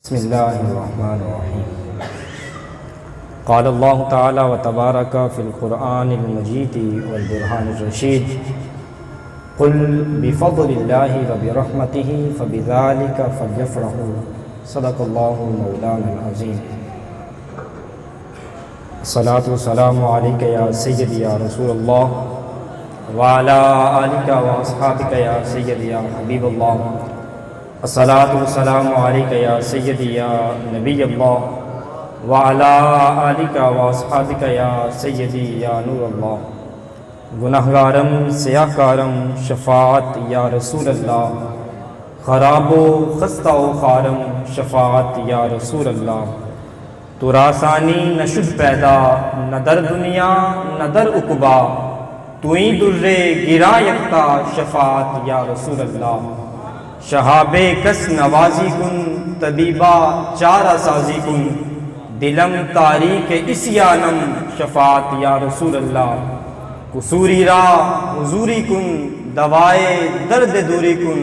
बिस्मिल्लाहिर्रहमानिर्रहीम। क़ाल अल्लाहु तआला व तबारक फ़िल क़ुरआनिल मजीद वल बुरहानिर रशीद क़ुल बिफ़ज़्लिल्लाहि व बिरहमतिहि फ़बिज़ालिका फ़ल्यफ़रहू सदक़ल्लाहुल मौलानाल अज़ीम। अस्सलातु वस्सलामु अलैका या सय्यदी या रसूलल्लाह व अला आलिका व अस्हाबिका या सय्यदी या हबीबल्लाह। अस्सलातु वस्सलामु अलैका या सय्यदी या नबीयल्लाह व अला आलिका व अस्हाबिका या सय्यदी या नूरल्लाह। गुनाहगारम सियाहकारम शफ़ाअत या रसूलल्लाह, ख़राबो खस्ता व खारम शफ़ाअत या रसूलल्लाह। तो रासानी न शुद्ध पैदा न दर दुनिया न दर उक़बा, तुई दुर्रे गिरा यफ्ता शफ़ाअत या रसूलल्लाह। शहाबे कस नवाजी कुन तबीबा चारा साजी कुन, दिलम तारीक इस्यानम शफ़ाअत या रसूलल्लाह। कुसूरी रा हुजूरी कुन दवाए दर्द दूरी कुन,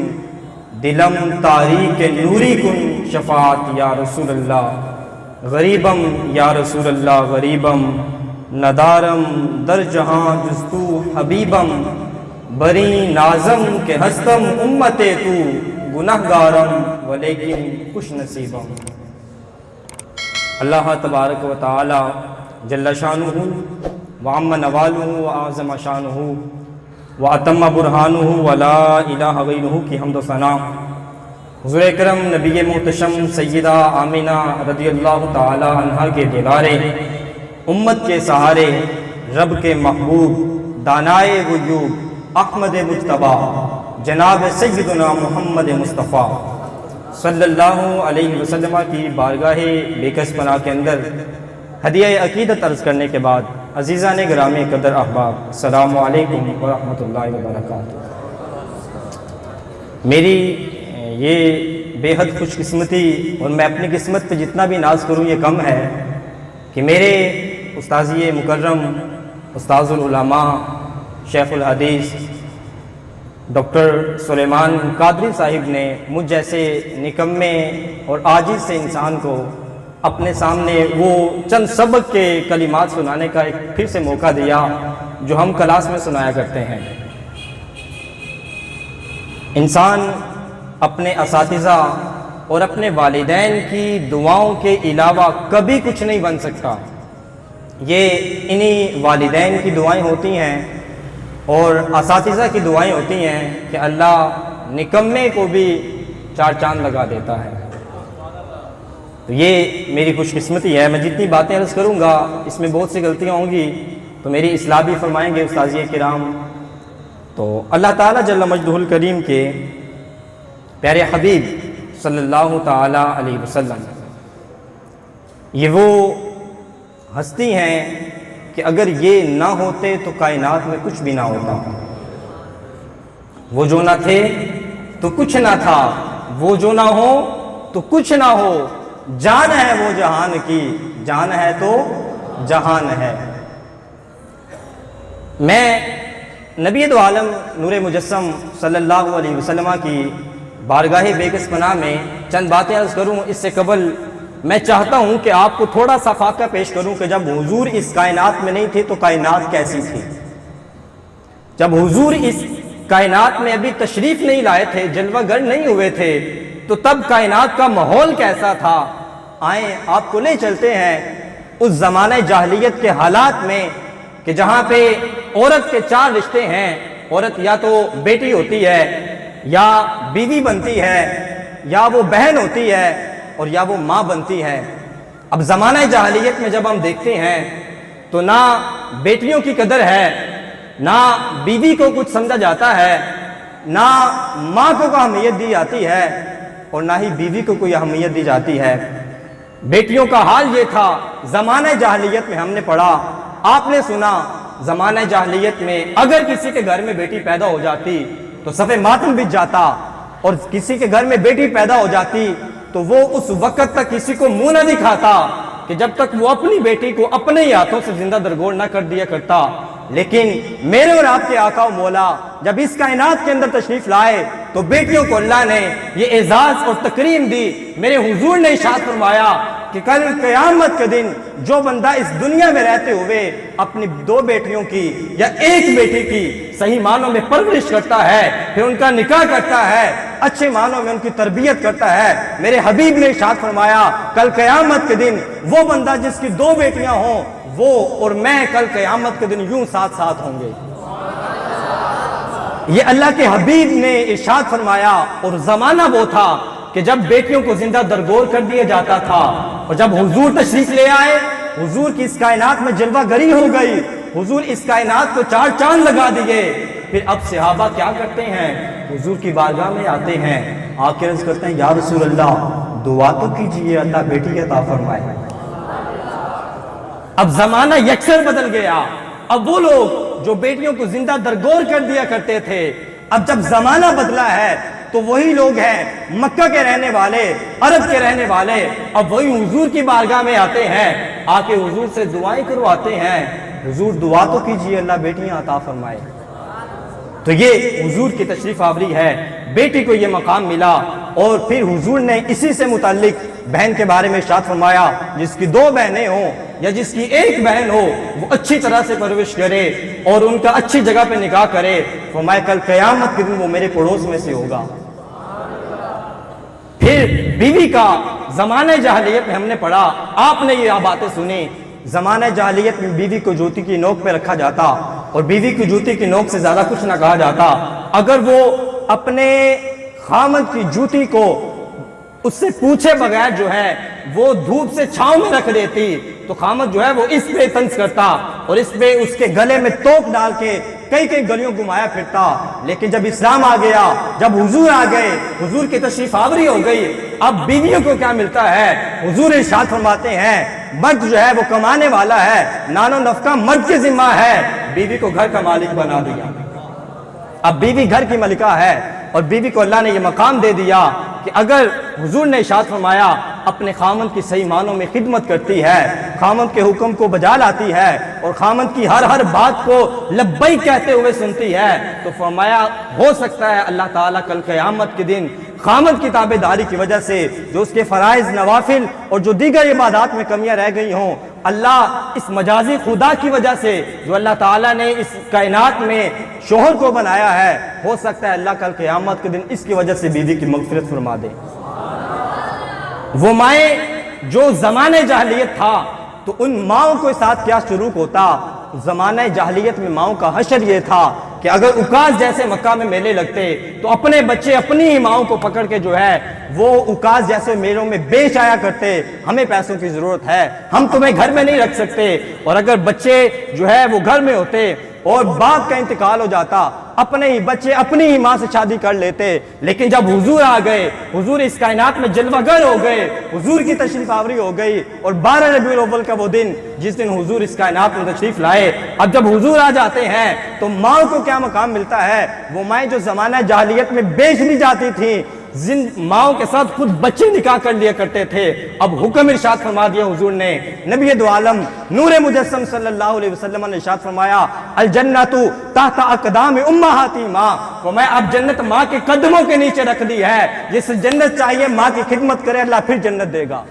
दिलम तारीक नूरी कुन शफ़ाअत या रसूलल्लाह। गरीबम या रसूलल्लाह गरीबम, नदारम दर जहाँ जुस्तू हबीबम। बरी नाज़म के हस्तम उम्मते तू, गुनाहगारम वलेकिन खुश नसीबम। अल्लाह तबारक व तआला जल्ल शानुहु व अम्मा नवालुहु व आज़म शानुहु व अतम्म बुरहानुहु व ला इलाहा गैरुहु की हम्द व सना हुज़ूर अकरम नबी मोहतशम सय्यदा आमिना रज़ियल्लाहु तआला अन्हा के दिलारे, उम्मत के सहारे, रब के महबूब, दानाए वजूब, अहमद मुज्तबा, जनाब सय्यदुना मोहम्मद मुस्तफ़ा सल्लल्लाहु अलैहि वसल्लम की बारगाह बेकस पनाह के अंदर हदिया अकीदत अर्ज़ करने के बाद, अज़ीज़ान गिरामी कदर अहबाब, अस्सलामु अलैकुम व रहमतुल्लाहि व बरकातुहू। मेरी ये बेहद खुशकिस्मती, और मैं अपनी किस्मत पे जितना भी नाज करूँ ये कम है, कि मेरे उस्ताज़ मुकर्रम उस्ताज़ुल उलमा शेखुल हदीस डॉक्टर सुलेमान कादरी साहिब ने मुझ जैसे निकम्मे और आजिज़ से इंसान को अपने सामने वो चंद सबक के कलिमात सुनाने का एक फिर से मौका दिया जो हम क्लास में सुनाया करते हैं। इंसान अपने असातिज़ा और अपने वालिदैन की दुआओं के अलावा कभी कुछ नहीं बन सकता। ये इन्हीं वालिदैन की दुआएं होती हैं और असातिज़ा की दुआएं होती हैं कि अल्लाह निकम्मे को भी चार चांद लगा देता है। तो ये मेरी खुशकिस्मती है। मैं जितनी बातें अर्ज़ करूँगा इसमें बहुत सी गलतियाँ होंगी, तो मेरी इस्लाह भी फरमाएँगे उस्ताज़ किराम। तो अल्लाह ताला जल्ल मजदुहुल करीम के प्यारे हबीब सल्लल्लाहु ताला अलैहि वसल्लम, ये वो हस्ती हैं कि अगर ये ना होते तो कायनात में कुछ भी ना होता। वो जो ना थे तो कुछ ना था, वो जो ना हो तो कुछ ना हो। जान है वो जहान की, जान है तो जहान है। मैं नबी दो आलम नूर मुजस्सम सल्लल्लाहु अलैहि वसल्लम की बारगाह बेकस पनाह में चंद बातें अर्ज़ करूँ, इससे कबल मैं चाहता हूं कि आपको थोड़ा सा फाका पेश करूं कि जब हुजूर इस कायनात में नहीं थे तो कायनात कैसी थी। जब हुजूर इस कायनात में अभी तशरीफ नहीं लाए थे, जलवागर नहीं हुए थे, तो तब कायनात का माहौल कैसा था। आए आपको ले चलते हैं उस ज़माने जाहलियत के हालात में कि जहां पे औरत के चार रिश्ते हैं। औरत या तो बेटी होती है, या बीवी बनती है, या वो बहन होती है, और या वो माँ बनती है। अब ज़माना जाहलियत में जब हम देखते हैं तो ना बेटियों की कदर है, ना बीवी को कुछ समझा जाता है, ना माँ को अहमियत दी जाती है, और ना ही बीवी को कोई अहमियत दी जाती है। बेटियों का हाल ये था ज़माना जाहलियत में। हमने पढ़ा, आपने सुना, ज़माना जाहलियत में अगर किसी के घर में बेटी पैदा हो जाती तो सफ़े मातम बिछ जाता, और किसी के घर में बेटी पैदा हो जाती तो वो उस वक़्त तक किसी को मुंह न दिखाता कि जब तक वो अपनी बेटी को अपने ही हाथों से जिंदा दरगोर न कर दिया करता। लेकिन मेरे और आपके आका मौला जब इस कायनात के अंदर तशरीफ लाए तो बेटियों को अल्लाह ने ये एजाज और तकरीम दी। मेरे हुजूर ने इरशाद फरमाया कि कल क़यामत के दिन जो बंदा इस दुनिया में रहते हुए अपनी 2 बेटियों की या एक बेटी की सही मानों में परवरिश करता है, फिर उनका निकाह करता है, अच्छे मानों में उनकी तरबियत करता है, मेरे हबीब ने इरशाद फरमाया कल क़यामत के दिन वो बंदा जिसकी 2 बेटियां हों, वो और मैं कल क़यामत के दिन यूं साथ साथ होंगे। ये अल्लाह के हबीब ने इरशाद फरमाया। और जमाना वो था कि जब बेटियों को जिंदा दरगोर कर दिया जाता था, और जब हुजूर तशरीफ ले आए, हुजूर की इस कायनात में जलवागरी हो गई, हुजूर इस कायनात को 4 चांद लगा दिए। फिर अब सहाबा क्या करते हैं, हुजूर की बारगाह में आते हैं, आके अर्ज करते हैं या रसूल अल्लाह दुआ तो कीजिए अल्लाह बेटी अता फरमाए। अब जमाना यकसर बदल गया। अब वो लोग जो बेटियों को जिंदा दरगोर कर दिया करते थे, अब जब जमाना बदला है तो वही लोग हैं मक्का के रहने वाले, अरब के रहने वाले, अब वही हुजूर की बारगाह में आते हैं, आके हुजूर से दुआएं करवाते हैं, हुजूर दुआ तो कीजिए अल्लाह बेटियां अता फरमाए। तो ये हुजूर की तशरीफ आवरी है, बेटी को ये मकाम मिला। और फिर हुजूर ने इसी से मुताल्लिक बहन के बारे में इरशाद फरमाया, जिसकी 2 बहनें हों या जिसकी एक बहन हो, वो अच्छी तरह से परवरिश करे और उनका अच्छी जगह पे निकाह करे, फरमाया कल क़यामत के दिन वो मेरे पड़ोस में से होगा। फिर बीवी का जमाने जहालियत में हमने पढ़ा, आपने ये बातें सुनी, जमाने जहालियत में बीवी को जूती की नोक पे रखा जाता और बीवी की जूती की नोक से ज्यादा कुछ ना कहा जाता। अगर वो अपने खामद की जूती को उससे पूछे बगैर जो है वो धूप से छांव में रख देती, तो खामद जो है वो इस पे तंज करता और इस पे उसके गले में तोप डाल के कई कई गलियों घुमाया फिरता। लेकिन जब इस्लाम आ गया, जब हुजूर आ गए, हुजूर की तशरीफ आवरी हो गई, अब बीवियों को क्या मिलता है, हुजूर इरशाद फरमाते हैं मर्द जो है वो कमाने वाला है, नानो नफका मर्द की जिम्मा है, बीवी को घर का मालिक बना दिया। अब बीवी घर की मलिका है और बीवी को अल्लाह ने यह मकाम दे दिया कि अगर हुजूर ने इरशाद फरमाया अपने खामद की सही मानों में खिदमत करती है, खामद के हुक्म को बजा लाती है और खामद की हर हर बात को लब्बैक कहते हुए सुनती है, तो फरमाया हो सकता है अल्लाह ताला कल क़यामत के दिन खामद की ताबेदारी की वजह से जो उसके फ़राइज़ नवाफिल और जो दीगर इबादत में कमियां रह गई हों, अल्लाह इस मजाजी खुदा की वजह से जो अल्लाह ताला ने इस कायनात में शोहर को बनाया है, हो सकता है अल्लाह कल क़यामत के दिन इसकी वजह से बीवी की मग़फ़िरत फरमा दे। वो माए जो ज़माने जahलियत था, तो उन माओं के साथ क्या शुरूक होता। ज़माने जahलियत में माओं का हशर ये था कि अगर उकास जैसे मक्का में मेले लगते तो अपने बच्चे अपनी ही माओं को पकड़ के जो है वो उकास जैसे मेलों में बेच आया करते, हमें पैसों की जरूरत है, हम तुम्हें घर में नहीं रख सकते। और अगर बच्चे जो है वो घर में होते और बाप का इंतकाल हो जाता, अपने ही बच्चे अपनी ही माँ से शादी कर लेते। लेकिन जब हुजूर आ गए, हुजूर इस कायनात में जलवागर हो गए, हुजूर की तशरीफ आवरी हो गई और 12 रबीउल अव्वल का वो दिन जिस दिन हुजूर इस कायनात में तशरीफ लाए, अब जब हुजूर आ जाते हैं तो माँ को क्या मकाम मिलता है। वो माएँ जो जमाना जाहिलियत में बेच दी जाती थी, जिन माओं के साथ खुद बच्चे निकाह कर लिया करते थे, अब हुक्म इरशाद फरमा दिया हुजूर ने, नबी दो आलम नूरे मुजस्सम सल्लल्लाहु अलैहि वसल्लम ने इरशाद फरमाया अल जन्नतु तहता अक़दाम उम्महाती माँ, तो मैं अब जन्नत माँ के कदमों के नीचे रख दी है। जिस जन्नत चाहिए माँ की खिदमत करे, अल्लाह फिर जन्नत देगा।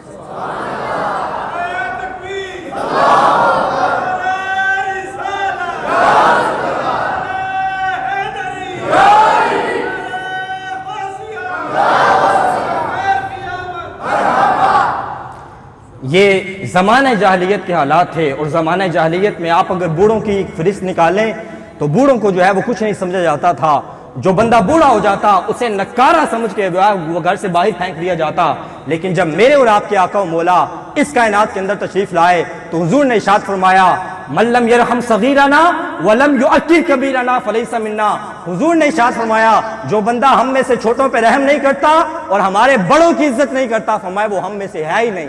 ये ज़माने जाहिलियत के हालात थे। और ज़माने जाहिलियत में आप अगर बूढ़ों की फहरिस्त निकालें तो बूढ़ों को जो है वो कुछ नहीं समझा जाता था। जो बंदा बूढ़ा हो जाता उसे नकारा समझ के वो घर से बाहर फेंक दिया जाता। लेकिन जब मेरे और आपके आका मौला इस कायनात के अंदर तशरीफ लाए तो हुजूर ने इरशाद फरमाया मल्लम यरहम सगीरना वलम युअक्किर कबीरना फलैसा मिन्ना। हुजूर ने इरशाद फरमाया जो बंदा हम में से छोटों पे रहम नहीं करता और हमारे बड़ों की इज्जत नहीं करता, फरमाया वो हम में से है ही नहीं।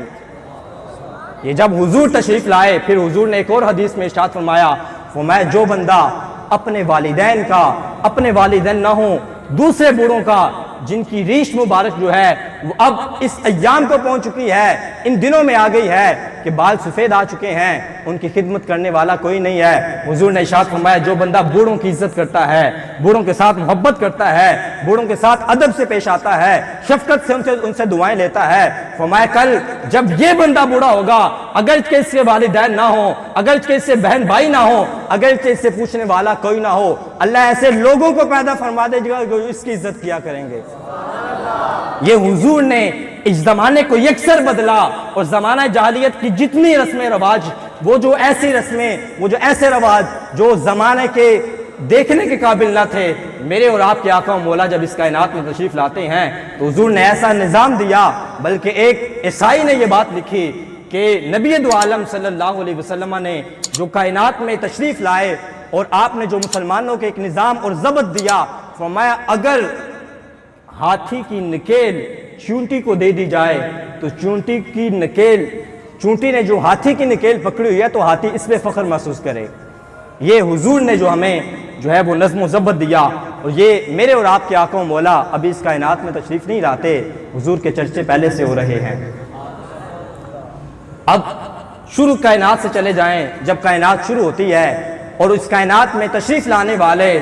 ये जब हुजूर तशरीफ लाए फिर हुजूर ने एक और हदीस में इरशाद फरमाया जो बंदा अपने वालिदैन ना हो, दूसरे बूढ़ों का जिनकी रीश मुबारक जो है वो अब इस अय्याम को पहुंच चुकी है, इन दिनों में आ गई है कि बाल सफ़ेद आ चुके हैं, उनकी खिदमत करने वाला कोई नहीं है। हुजूर ने इरशाद फरमाया, जो बंदा बूढ़ों की इज्जत करता है, बूढ़ों के साथ मोहब्बत करता है, बूढ़ों के साथ अदब से पेश आता है, शफकत से उनसे दुआएं लेता है, फरमाया कल जब ये बंदा बूढ़ा होगा, अगर के इसके वालिदैन ना हो, अगर के इससे बहन भाई ना हो, अगर के इससे पूछने वाला कोई ना हो, अल्लाह ऐसे लोगों को पैदा फरमा देगा जो इसकी इज्जत किया करेंगे। ये हुजूर ने इस जमाने को यकसर बदला और जमाना जाहिलियत की जितनी रस्में रवाज, वो जो ऐसी रस्में, वो जो ऐसे रवाज जो जमाने के देखने के काबिल न थे, मेरे और आपके आका मौला जब इस कायनात में तशरीफ लाते हैं तो हुजूर ने ऐसा निज़ाम दिया। बल्कि एक ईसाई ने यह बात लिखी कि नबी दो आलम सल्लल्लाहु अलैहि वसल्लम ने जो कायनात में तशरीफ लाए और आपने जो मुसलमानों के एक निज़ाम और ज़बत दिया, फरमाया अगर हाथी की नकेल चूंटी को दे दी जाए तो चूंटी की नकेल, चूंटी ने जो हाथी की नकेल पकड़ी हुई है तो हाथी इस पे फख्र महसूस करे। ये हुजूर ने जो हमें जो है वो नज़्म ज़ब्त दिया, और ये मेरे और आपके आका मौला अभी इस कायनात में तशरीफ़ नहीं लाते, हुजूर के चर्चे पहले से हो रहे हैं। अब शुरू कायनात से चले जाएं, जब कायनात शुरू होती है और इस कायनात में तशरीफ़ लाने वाले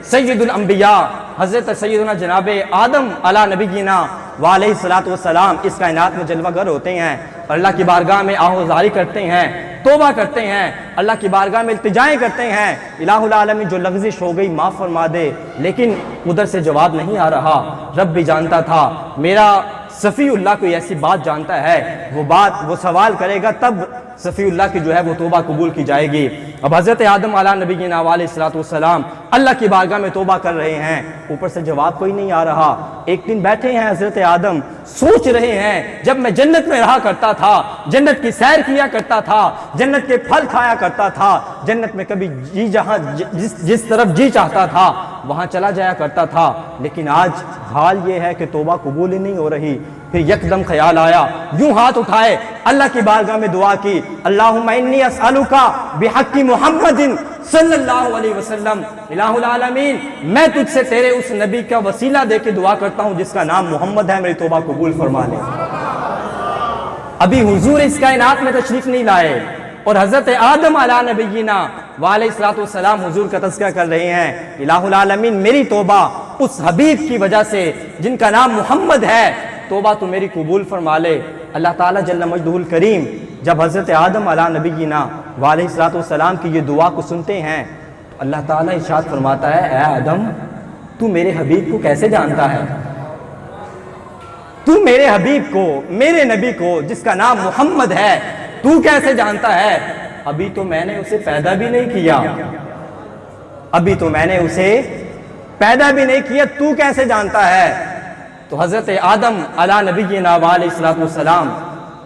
सैयदुल अंबिया हज़रत सैयदना जनाब आदम अला नबीना वालैहिस्सलातु वस्सलाम इस कायनात में जलवागर होते हैं, अल्लाह की बारगाह में आहोज़ारी करते हैं, तौबा करते हैं, अल्लाह की बारगाह में इल्तिजाएं करते हैं, इलाहुल आलमीन जो लग़ज़िश हो गई माफ़ फरमा दे। लेकिन उधर से जवाब नहीं आ रहा। रब भी जानता था मेरा सफ़ीउल्लाह कोई ऐसी बात जानता है, वो बात वो सवाल करेगा तब सफ़ीउल्लाह की जो है वो तौबा कबूल की जाएगी। अब हज़रत आदम अला नबीना अलैहिस्सलातु वस्सलाम अल्लाह की बारगाह में तौबा कर रहे हैं, ऊपर से जवाब कोई नहीं आ रहा। एक दिन बैठे हैं हज़रत आदम, सोच रहे हैं जब मैं जन्नत में रहा करता था, जन्नत की सैर किया करता था, जन्नत के फल खाया करता था, जन्नत में कभी जी जहाँ जिस तरफ जी चाहता था वहाँ चला जाया करता था, लेकिन आज हाल ये है कि तौबा कबूल ही नहीं हो रही। फिर यकदम ख्याल आया, यूं हाथ उठाए अल्लाह की बारगाह में दुआ की, अल्लाहुम्मा इन्नी अस्अलुका बिहक्की मुहम्मदिन सल्लल्लाहु अलैहि वसल्लम, इलाहुल आलमीन मैं तुझसे तेरे उस नबी का वसीला दे के दुआ करता हूं जिसका नाम मोहम्मद है, मेरी तौबा कबूल फरमा ले। अभी हुजूर इस कायनात में तशरीफ नहीं लाए और हजरत आदम अला नबीना वालैहिस्सलातु वस्सलाम हुजूर का तज़किरा कर रहे हैं, इलाहुल आलमीन मेरी तौबा उस हबीब की वजह से जिनका नाम मोहम्मद है, तौबा तो मेरी कबूल फरमा ले। अल्लाह ताला जल्ल मजदुहुल करीम जब हज़रत आदम अला नबीना वालैहिस्सलातु वस्सलाम की ये दुआ को सुनते हैं तो अल्लाह ताला इरशाद फरमाता है, ऐ आदम तू मेरे हबीब को कैसे जानता है? तू मेरे हबीब को, मेरे नबी को जिसका नाम मोहम्मद है, तू कैसे जानता है? अभी तो मैंने उसे पैदा भी नहीं किया, अभी तो मैंने उसे पैदा भी नहीं किया, तू कैसे जानता है? तो हज़रत आदम अला नबीना अलैहिस्सलातु वस्सलाम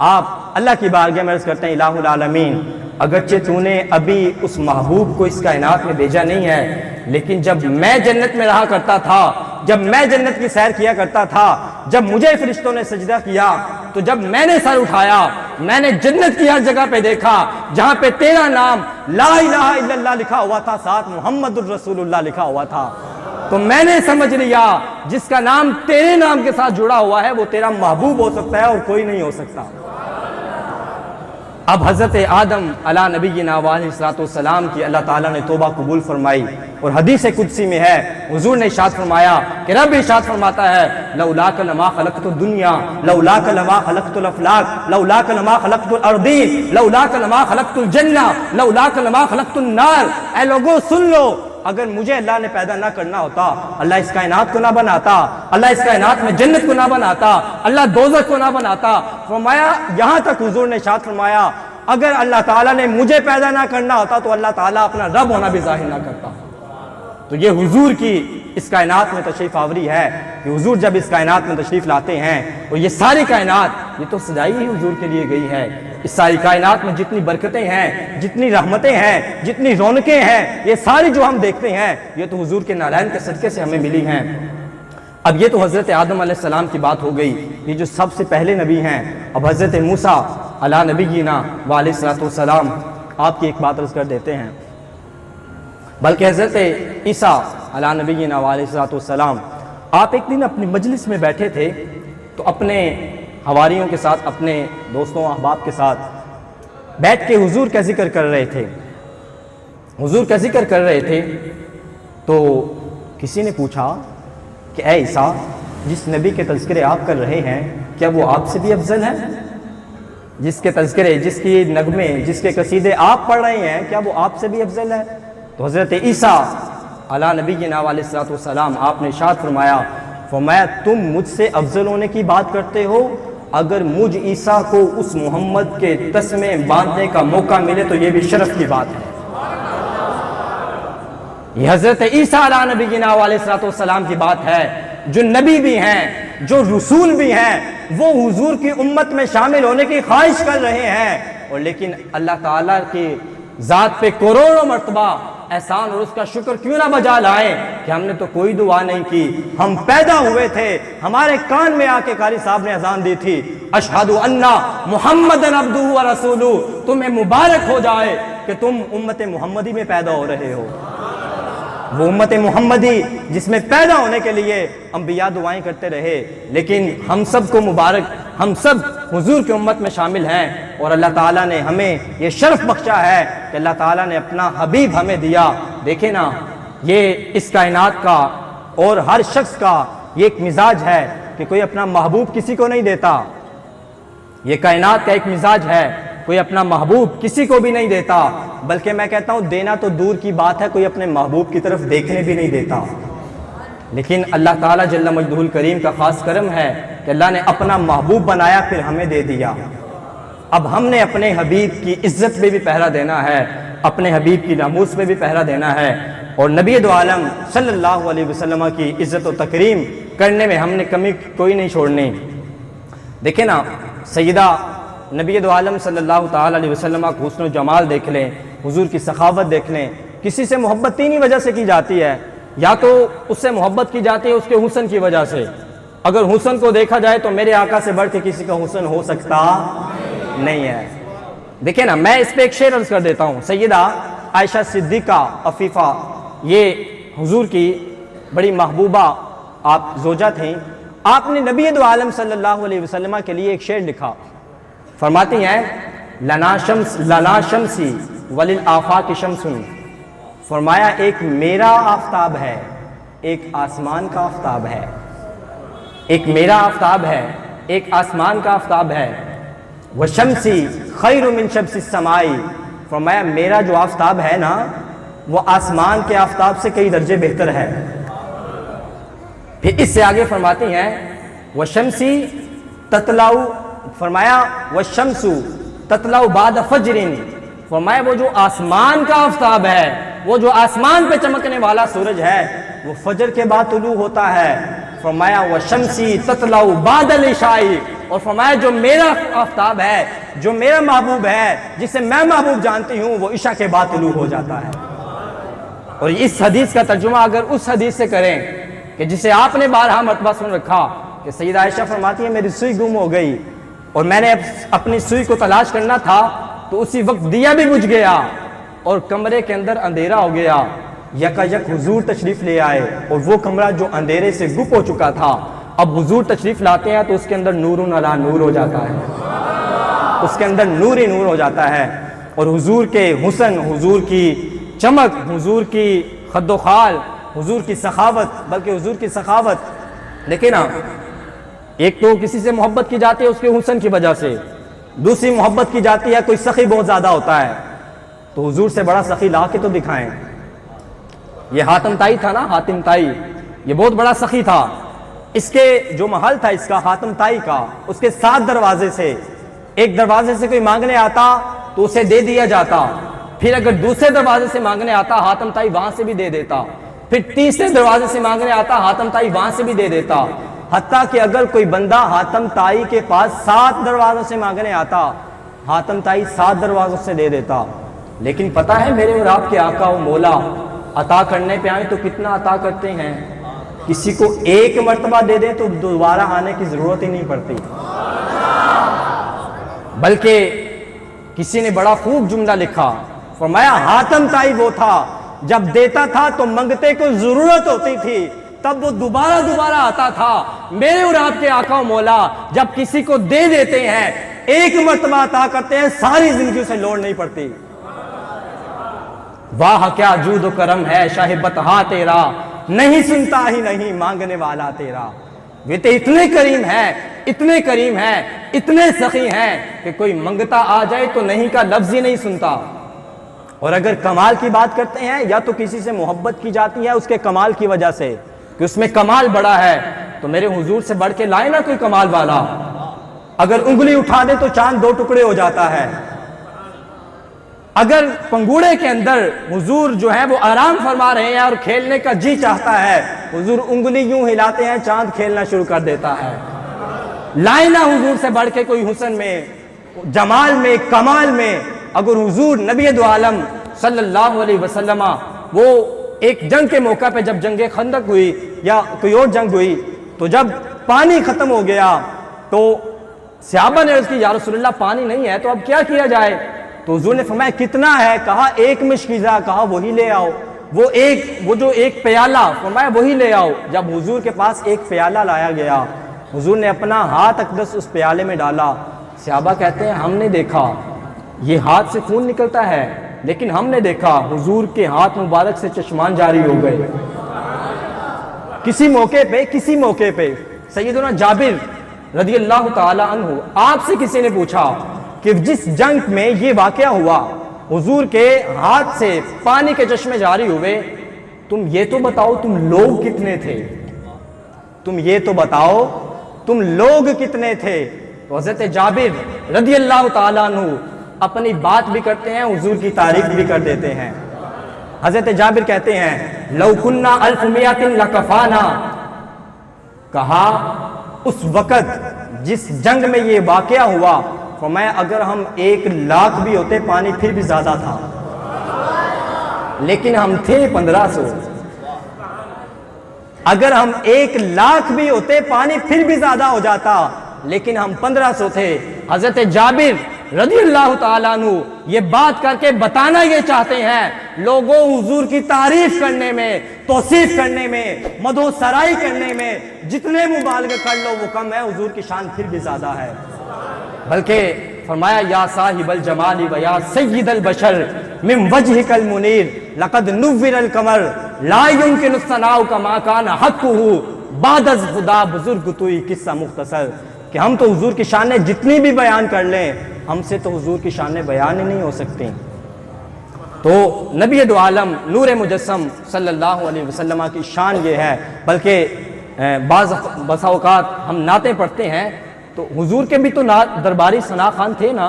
आप अल्लाह की बारगाह में अर्ज़ करते हैं, इलाहुल आलमीन अगरचे तूने अभी उस महबूब को इस कायनात में भेजा नहीं है, लेकिन जब मैं जन्नत में रहा करता था, जब मैं जन्नत की सैर किया करता था, जब मुझे फरिश्तों ने सजदा किया, तो जब मैंने सर उठाया मैंने जन्नत की हर जगह पे देखा जहां पे तेरा नाम ला इलाहा इल्लल्लाह लिखा हुआ था, साथ मुहम्मदुर रसूलुल्लाह लिखा हुआ था, तो मैंने समझ लिया जिसका नाम तेरे नाम के साथ जुड़ा हुआ है वो तेरा महबूब हो सकता है और कोई नहीं हो सकता। अब हज़रत आदम अला नबीना अलैहिस्सलातु वस्सलाम की अल्लाह ताला ने तौबा कबूल फरमाई और हदीस कुदसी में है, हुजूर ने इरशाद फरमाया कि रब इरशाद फरमाता है, लौलाक लमा खलक़तुद दुनिया लौलाक लमा खलक़तुल अफ़लाक लौलाक लमा खलक़तुल अर्दीन लौलाक लमा खलक़तुल जन्ना लौलाक लमा खलक़तुन नार। ऐ लोगों सुन लो, अगर मुझे अल्लाह ने पैदा ना करना होता, अल्लाह इस कायनात को ना बनाता, अल्लाह इस कायनात में जन्नत को ना बनाता, अल्लाह दोज़ख को ना बनाता। फरमाया यहाँ तक हुजूर ने इरशाद फरमाया, अगर अल्लाह ताला ने मुझे पैदा ना करना होता तो अल्लाह ताला अपना रब होना भी जाहिर ना करता। तो ये हुजूर की इस कायनात में तशरीफ आवरी है कि हुजूर जब इस कायनात में तशरीफ लाते हैं और ये सारी कायनात ये तो सजाई ही हुजूर के लिए गई है। इस सारी कायनात में जितनी बरकतें हैं, जितनी रहमतें हैं, जितनी रौनकें हैं, ये सारी जो हम देखते हैं ये तो हुजूर के नारायण के सदक़े से हमें मिली हैं। अब ये तो हज़रत आदम अलैहिस्सलाम की बात हो गई, ये जो सबसे पहले नबी हैं। अब हज़रत मूसा अला नबीना अलैहिस्सलातु वस्सलाम आपकी एक बात अर्ज़ कर देते हैं, बल्कि हज़रत ईसा अला नबीना अलैहिस्सलातु वस्सलाम आप एक दिन अपनी मजलिस में बैठे थे, तो अपने हवारियों के साथ, अपने दोस्तों अहबाब के साथ बैठ के हुजूर का जिक्र कर रहे थे। हुजूर का जिक्र कर रहे थे तो किसी ने पूछा कि ऐ ईसा, जिस नबी के तज़किरे आप कर रहे हैं क्या वो आपसे भी अफजल है? जिसके तज़किरे, जिसकी नगमे, जिसके कसीदे आप पढ़ रहे हैं क्या वो आपसे भी अफजल है? तो हज़रत ईसा अला नबीना अलैहिस्सलाम आपने इरशाद फरमाया तुम मुझसे अफजल होने की बात करते हो? अगर मुझ ईसा को उस मोहम्मद के तस्मे बांधने का मौका मिले तो ये भी शर्फ की बात है। ये हज़रत ईसा अला नबीना अलैहिस्सलाम की बात है, जो नबी भी हैं, जो रसूल भी हैं, वो हुजूर की उम्मत में शामिल होने की ख्वाहिश कर रहे हैं। और लेकिन अल्लाह ताला की ज़ात पे करोड़ों मर्तबा एहसान और उसका शुक्र क्यों ना बजा लाए कि हमने तो कोई दुआ नहीं की। हम पैदा हुए थे, हमारे कान में आके कारी साहब ने अजान दी थी, अशहदु अन्ना मुहम्मदन अब्दुहु व रसूलुहु। तुम्हें मुबारक हो जाए कि तुम उम्मत मुहम्मदी में पैदा हो रहे हो। वो उम्मत मुहम्मदी जिसमें पैदा होने के लिए अंबिया दुआएं करते रहे, लेकिन हम सब को मुबारक, हम सब हुजूर की उम्मत में शामिल हैं। और अल्लाह ताला ने हमें ये शर्फ बख्शा है कि अल्लाह ताला ने अपना हबीब हमें दिया। देखे ना, ये इस कायनात का और हर शख्स का ये एक मिजाज है कि कोई अपना महबूब किसी को नहीं देता। ये कायनात का एक मिजाज है, कोई अपना महबूब किसी को भी नहीं देता, बल्कि मैं कहता हूँ देना तो दूर की बात है, कोई अपने महबूब की तरफ देखने भी नहीं देता। लेकिन अल्लाह ताला जल्ल मजदूल करीम का खास करम है कि अल्लाह ने अपना महबूब बनाया, फिर हमें दे दिया। अब हमने अपने हबीब की इज्जत पे भी पहरा देना है, अपने हबीब की नामूस पे भी पहरा देना है, और नबी दो आलम सल्लल्लाहु अलैहि वसल्लम की इज्जत और तकरीम करने में हमने कमी कोई नहीं छोड़नी। देखे ना, सैयदा नबी दो आलम सल्लल्लाहु ताला अलैहि वसल्लम का हुस्न जमाल देख लें, हुजूर की सखावत देख लें। किसी से मोहब्बत तीन ही वजह से की जाती है, या तो उससे मोहब्बत की जाती है उसके हुस्न की वजह से। अगर हुस्न को देखा जाए तो मेरे आका से बढ़ के किसी का हुस्न हो सकता नहीं है। देखिए ना, मैं इस पे एक शेर अर्ज कर देता हूँ। सैयदा आयशा सिद्दीका अफीफा, ये हुजूर की बड़ी महबूबा आप जोजा थी। आपने नबी दो आलम सल्लल्लाहु अलैहि वसल्लम के लिए एक शेर लिखा। फरमाती हैं लना शम्सी वलिल आफाक़ शम्सुन। फरमाया एक मेरा आफताब है, एक आसमान का आफताब है। एक मेरा आफताब है, एक आसमान का आफताब है। वह शम्सी खैरु मिन शम्सी समाई। फरमाया मेरा जो आफताब है ना, वो आसमान के आफताब से कई दर्जे बेहतर है। फिर इससे आगे फरमाती हैं वह शम्सी ततलाउ। फरमाया वह शम्सु ततलाउ बाद फजरिन। फरमाया वो जो आसमान का आफताब है, वो जो आसमान पे चमकने वाला सूरज है, वो फजर के बाद तुलू होता है। फरमाया वह शम्सी ततलाउ बादल इशाई। और फरमाया जो मेरा आफताब है, जो मेरा महबूब है, जिसे मैं महबूब जानती हूँ, वो इशा के बाद तुलू हो जाता है। और इस हदीस का तर्जुमा अगर उस हदीस से करें कि जिसे आपने बारहा मरतबा सुन रखा कि सैयदा आयशा फरमाती है मेरी सुई गुम हो गई और मैंने अपनी सुई को तलाश करना था तो उसी वक्त दिया भी बुझ गया और कमरे के अंदर अंधेरा हो गया। यकायक हुजूर तशरीफ ले आए और वो कमरा जो अंधेरे से गुप हो चुका था, अब हुजूर तशरीफ लाते हैं तो उसके अंदर नूरुन अला नूर हो जाता है, उसके अंदर नूर ही नूर हो जाता है। और हुजूर के हुस्न, हुजूर की चमक, हुजूर की खद्दोखाल, हुजूर की सखावत, बल्कि हुजूर की सखावत देखिए ना, एक तो किसी से मोहब्बत की जाती है उसके हुस्न की वजह से, दूसरी मोहब्बत की जाती है कोई सखी बहुत ज़्यादा होता है तो हुजूर से बड़ा सखी ला के तो दिखाएं। ये हातिम ताई था ना, हातिम ताई, ये बहुत बड़ा सखी था। इसके जो महल था इसका, हातिम ताई का, उसके 7 दरवाजे से एक दरवाजे से कोई मांगने आता तो उसे दे दिया जाता, फिर अगर दूसरे दरवाजे से मांगने आता हातिम ताई वहां से भी दे देता, फिर तीसरे दरवाजे से मांगने आता हातिम ताई वहां से भी दे देता। हत्ता कि अगर कोई बंदा हातिम ताई के पास 7 दरवाजों से मांगने आता, हातिम ताई 7 दरवाजों से दे देता। लेकिन पता है मेरे और आपके आका व मौला अता करने पे आए तो कितना अता करते हैं। किसी को एक मर्तबा दे दे तो दोबारा आने की जरूरत ही नहीं पड़ती। बल्कि किसी ने बड़ा खूब जुमला लिखा, फरमाया हातिम ताई वो था जब देता था तो मंगते को जरूरत होती थी, तब वो दोबारा दोबारा आता था। मेरे और आपके आका मौला जब किसी को दे देते हैं, एक मर्तबा अता करते हैं, सारी जिंदगी उसे लोड़ नहीं पड़ती। वाह क्या जूद करम है शाहे बतहा तेरा, नहीं सुनता ही नहीं मांगने वाला तेरा। वे तो इतने करीम है, इतने करीम है, इतने सखी हैं कि कोई मंगता आ जाए तो नहीं का लफ्ज ही नहीं सुनता। और अगर कमाल की बात करते हैं, या तो किसी से मोहब्बत की जाती है उसके कमाल की वजह से कि उसमें कमाल बड़ा है, तो मेरे हुजूर से बढ़ के लाए ना कोई कमाल वाला। अगर उंगली उठा दे तो चांद दो टुकड़े हो जाता है। अगर पंगूड़े के अंदर हुजूर जो है वो आराम फरमा रहे हैं और खेलने का जी चाहता है, हुजूर उंगली यूं हिलाते हैं, चांद खेलना शुरू कर देता है। लाइना हुजूर से बढ़ के कोई हुस्न में, जमाल में, कमाल में। अगर हुजूर नबी दो आलम सल्लल्लाहु अलैहि वसल्लम वो एक जंग के मौका पे, जब जंग खंदक हुई या कोई और जंग हुई, तो जब पानी खत्म हो गया तो सहाबा ने उसकी या रसूलल्लाह पानी नहीं है तो अब क्या किया जाए? तो हुजूर ने फरमाया कितना है? कहा एक मिश्किज़ा, कहा वही ले आओ। वो जो एक प्याला, फरमाया वही ले आओ। जब हुजूर के पास एक प्याला लाया गया, हुजूर ने अपना हाथ अक़दस उस प्याले में डाला। सहाबा कहते हैं हमने देखा ये हाथ से खून निकलता है, लेकिन हमने देखा हुजूर के हाथ मुबारक से चश्मान जारी हो गए। किसी मौके पे सैयदना जाबिर रदियल्लाहु ताला अन्हु, आपसे किसी ने पूछा कि जिस जंग में ये वाकया हुआ, हुजूर के हाथ से पानी के चश्मे जारी हुए, तुम ये तो बताओ तुम लोग कितने थे? तुम ये तो बताओ तुम लोग कितने थे? तो हज़रत जाबिर रदियल्लाहु ताला अन्हु अपनी बात भी करते हैं, हुजूर की तारीफ भी कर देते हैं। हज़रत जाबिर कहते हैं लौ कुन्ना अल्फ मियातिन लकफाना, कहा उस वक़्त जिस जंग में ये वाकया हुआ, फरमाया अगर हम 1,00,000 भी होते पानी फिर भी ज्यादा था, लेकिन हम थे 1500। अगर हम 1,00,000 भी होते पानी फिर भी ज्यादा हो जाता, लेकिन हम 1500 थे। हजरत जाबिर रदियल्लाहु ताला अन्हु ये बात करके बताना ये चाहते हैं, लोगों हुजूर की तारीफ करने में, तौसीफ करने में, मदो सराई करने में जितने मुबालगे कर लो वो कम है, हुजूर की शान फिर भी ज्यादा है। बल्कि फरमाया या साहिबल जमाली व या सय्यिदल बशर मिन वजहिकल मुनीर लक़द नुव्विरल कमर ला युमकिनु सनाउ कमा कान हक़्क़ुहु बादज़ खुदा बुजुर्ग तुई किस्सा मुख्तसर, कि हम तो हुजूर की शान जितनी भी बयान कर लें, हमसे तो हुजूर की शान बयान ही नहीं हो सकती। तो नबी दो आलम नूर मुजस्सम सल्लल्लाहु अलैहि वसल्लम की शान ये है। बल्कि बसा औक़ात हम नातें पढ़ते हैं तो हुजूर के भी तो दरबारी सना खान थे ना,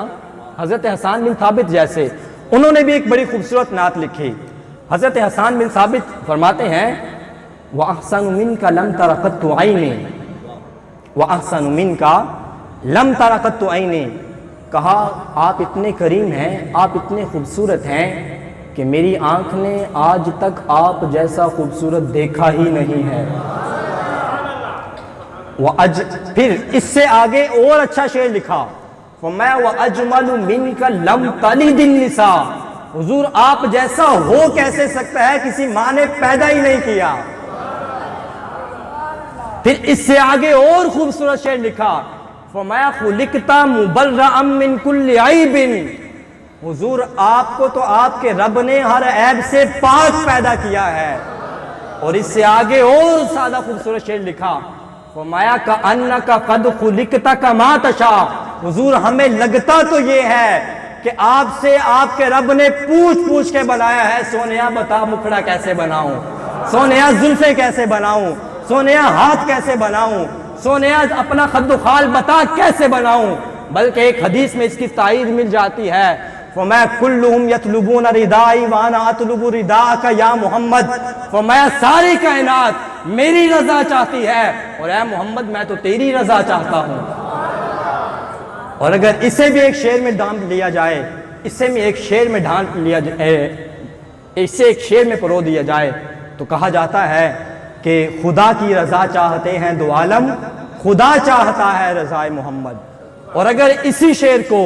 हज़रत हसन बिन साबित जैसे, उन्होंने भी एक बड़ी खूबसूरत नात लिखी। हज़रत हसन बिन साबित फरमाते हैं व अहसनु मिनका लम तरा क़त्तु ऐनी, व अहसनु मिनका लम तरा क़त्तु ऐनी, कहा आप इतने करीम हैं, आप इतने खूबसूरत हैं कि मेरी आंख ने आज तक आप जैसा खूबसूरत देखा ही नहीं है। फिर इससे आगे और अच्छा शेर लिखा, फरमाया व अजमलु मिनका लम तलिदिन निसा, हुजूर आप जैसा हो कैसे सकता है, किसी माँ ने पैदा ही नहीं किया। फिर इससे आगे और खूबसूरत शेर लिखा, फरमाया खुलिकता मुबर्रअम मिन कुल्लि ऐबिन, हुजूर आपको तो आपके रब ने हर ऐब से पाक पैदा किया है। और इससे आगे और सादा खूबसूरत शेर लिखा, फरमाया का अन्ना का कद खुलिकता कमा तशा, हुजूर हमें लगता तो ये है कि आपसे आपके रब ने पूछ पूछ के बनाया है। सोनिया बता मुखड़ा कैसे बनाऊं, सोनिया जुल्फे कैसे बनाऊं, सोनिया हाथ कैसे बनाऊं, सोनिया अपना खद्दुखाल बता कैसे बनाऊं। बल्कि एक हदीस में इसकी ताईद मिल जाती है, फरमाया कुल्लुहुम यतलुबून रिदाई व अना अतलुबु रिदाका या मोहम्मद, फरमाया सारी कायनात मेरी रजा चाहती है और ऐ मोहम्मद मैं तो तेरी रजा चाहता हूं। और अगर इसे भी एक शेर में ढांप लिया जाए, इसे भी एक शेर में ढांप लिया जाए, इसे एक शेर में परो दिया जाए, तो कहा जाता है कि खुदा की रजा चाहते हैं दो आलम, खुदा चाहता है रजाए मोहम्मद। और अगर इसी शेर को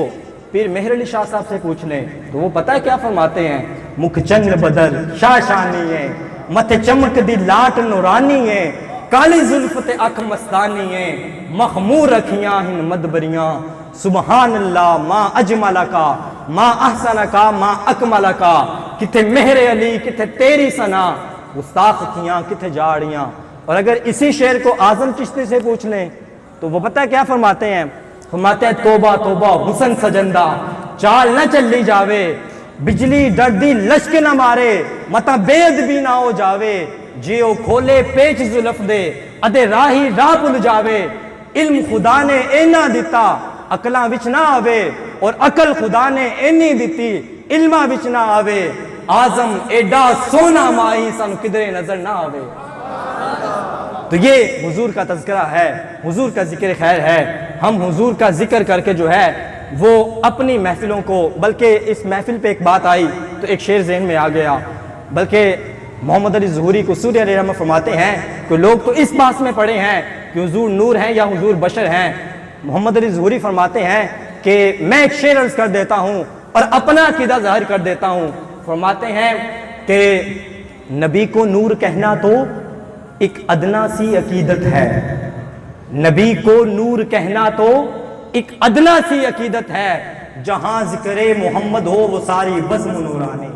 पीर मेहर अली शाह साहब से पूछ लें तो वो पता है क्या फरमाते हैं, मुख चंद बदल शाशानी है, मथे चमक दी लाट नूरानी है, काली जुल्फते अख मस्तानी है, मखमूर रखियां हिन मदबरियां, सुबहान अल्लाह माँ अजमला का, माँ अहसना का, माँ अकमला का, किथे मेहरे अली किथे तेरी सना, गुस्ताख कियां किथे जाड़ियां। और अगर इसी शेर को आजम चिश्ती से पूछ लें तो वो पता है क्या फरमाते हैं? फरमाते हैं तोबा तोबा हुसन सजंदा, चाल न चली जावे, बिजली डरदी लश्क न मारे, मता बेद भी ना हो जावे, जियो खोले पेच जुल्फ दे, अदे राही राह भुल जावे, इल्म खुदा ने एना दिता अकलां विच ना आवे, और अकल खुदा ने एनी दिती इल्मा विच ना आवे, आजम एडा सोना माही सानू किधरे नजर ना आवे। तो ये हुजूर का तज़किरा है, हुजूर का जिक्र खैर है। हम हुजूर का जिक्र करके जो है वो अपनी महफिलों को, बल्कि इस महफिल पे एक बात आई तो एक शेर ज़हन में आ गया, बल्कि मोहम्मद अली ज़ुहूरी कसूरी अलैहि रहमत फरमाते हैं कि लोग तो इस बात में पड़े हैं कि हुजूर नूर हैं या हुजूर बशर हैं। मोहम्मद अली ज़ुहूरी फरमाते हैं कि मैं एक शेर अर्ज़ कर देता हूँ और अपना अक़ीदा ज़ाहिर कर देता हूँ। फरमाते हैं कि नबी को नूर कहना तो एक अदना सी अकीदत है, नबी को नूर कहना तो एक अदना सी अकीदत है, जहां जिक्रे मोहम्मद हो वो सारी बज़्म नूरानी।